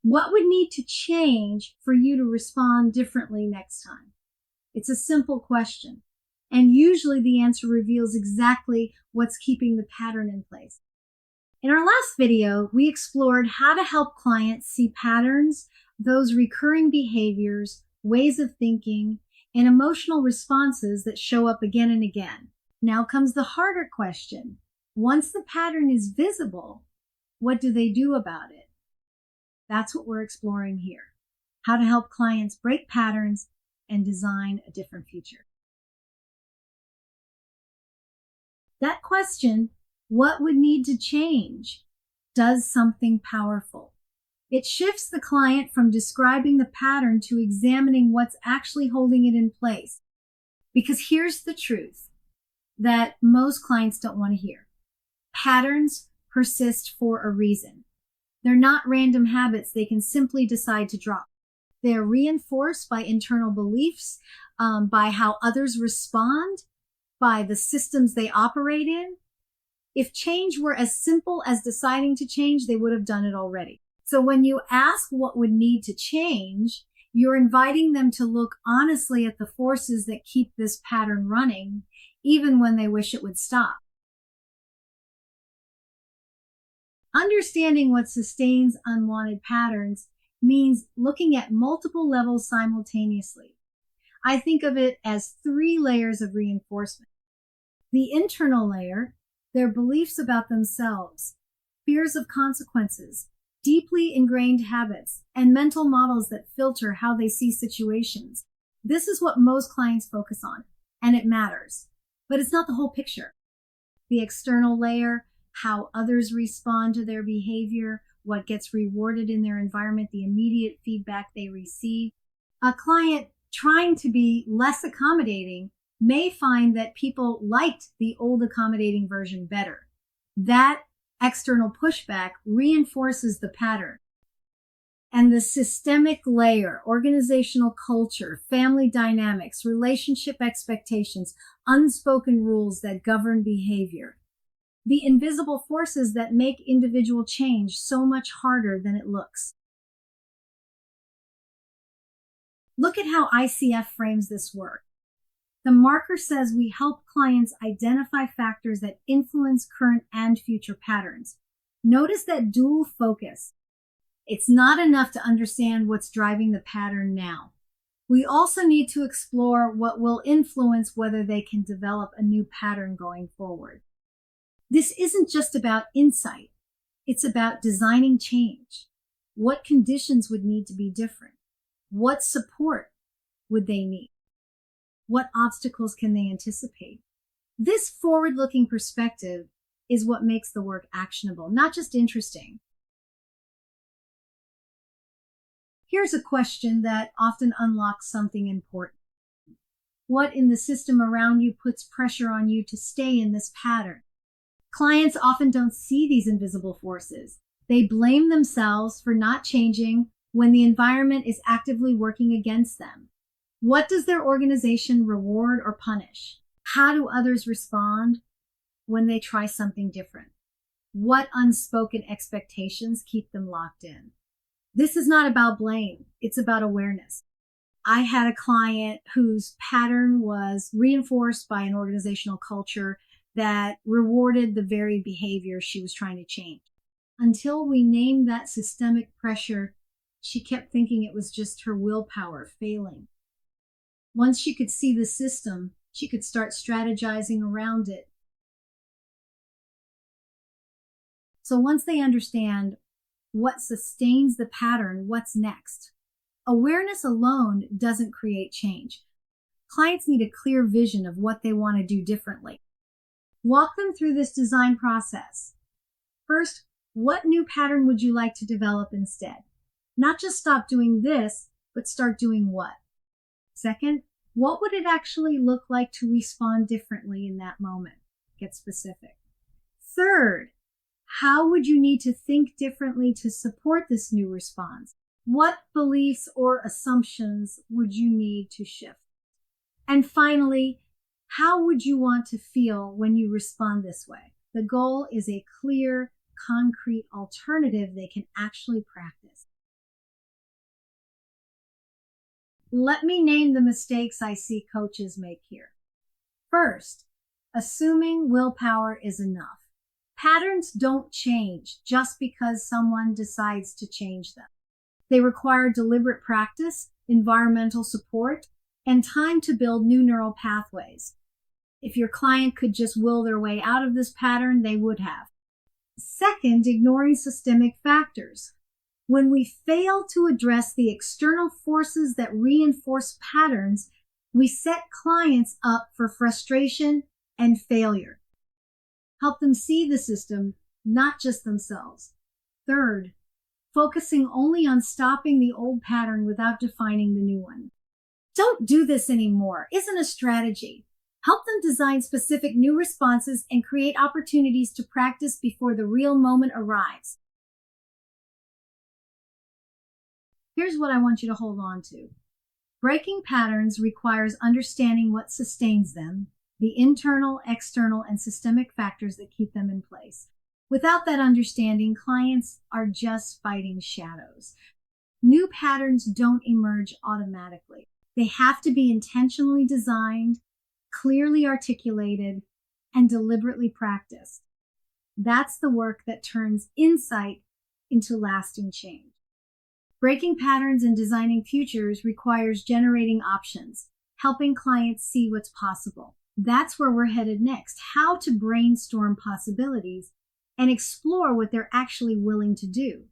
What would need to change for you to respond differently next time? It's a simple question, and usually the answer reveals exactly what's keeping the pattern in place. In our last video, we explored how to help clients see patterns, those recurring behaviors, ways of thinking, and emotional responses that show up again and again. Now comes the harder question. Once the pattern is visible, what do they do about it? That's what we're exploring here. How to help clients break patterns and design a different future. That question, what would need to change, does something powerful. It shifts the client from describing the pattern to examining what's actually holding it in place. Because here's the truth that most clients don't want to hear. Patterns persist for a reason. They're not random habits they can simply decide to drop. They're reinforced by internal beliefs, by how others respond, by the systems they operate in. If change were as simple as deciding to change, they would have done it already. So when you ask what would need to change, you're inviting them to look honestly at the forces that keep this pattern running, even when they wish it would stop. Understanding what sustains unwanted patterns means looking at multiple levels simultaneously. I think of it as 3 layers of reinforcement. The internal layer, their beliefs about themselves, fears of consequences, deeply ingrained habits, and mental models that filter how they see situations. This is what most clients focus on, and it matters. But it's not the whole picture. The external layer, how others respond to their behavior, what gets rewarded in their environment, the immediate feedback they receive. A client trying to be less accommodating may find that people liked the old accommodating version better. That external pushback reinforces the pattern. And the systemic layer, organizational culture, family dynamics, relationship expectations, unspoken rules that govern behavior. The invisible forces that make individual change so much harder than it looks. Look at how ICF frames this work. The marker says we help clients identify factors that influence current and future patterns. Notice that dual focus. It's not enough to understand what's driving the pattern now. We also need to explore what will influence whether they can develop a new pattern going forward. This isn't just about insight. It's about designing change. What conditions would need to be different? What support would they need? What obstacles can they anticipate? This forward-looking perspective is what makes the work actionable, not just interesting. Here's a question that often unlocks something important. What in the system around you puts pressure on you to stay in this pattern? Clients often don't see these invisible forces. They blame themselves for not changing when the environment is actively working against them. What does their organization reward or punish? How do others respond when they try something different? What unspoken expectations keep them locked in? This is not about blame. It's about awareness. I had a client whose pattern was reinforced by an organizational culture that rewarded the very behavior she was trying to change. Until we named that systemic pressure, she kept thinking it was just her willpower failing. Once she could see the system, she could start strategizing around it. So once they understand what sustains the pattern, what's next? Awareness alone doesn't create change. Clients need a clear vision of what they want to do differently. Walk them through this design process. First, what new pattern would you like to develop instead? Not just stop doing this, but start doing what? Second, what would it actually look like to respond differently in that moment? Get specific. Third, how would you need to think differently to support this new response? What beliefs or assumptions would you need to shift? And finally, how would you want to feel when you respond this way? The goal is a clear, concrete alternative they can actually practice. Let me name the mistakes I see coaches make here. First, assuming willpower is enough. Patterns don't change just because someone decides to change them. They require deliberate practice, environmental support, and time to build new neural pathways. If your client could just will their way out of this pattern, they would have. Second, ignoring systemic factors. When we fail to address the external forces that reinforce patterns, we set clients up for frustration and failure. Help them see the system, not just themselves. Third, focusing only on stopping the old pattern without defining the new one. Don't do this anymore isn't a strategy. Help them design specific new responses and create opportunities to practice before the real moment arrives. Here's what I want you to hold on to. Breaking patterns requires understanding what sustains them, the internal, external, and systemic factors that keep them in place. Without that understanding, clients are just fighting shadows. New patterns don't emerge automatically. They have to be intentionally designed, clearly articulated, and deliberately practiced. That's the work that turns insight into lasting change. Breaking patterns and designing futures requires generating options, helping clients see what's possible. That's where we're headed next, how to brainstorm possibilities and explore what they're actually willing to do.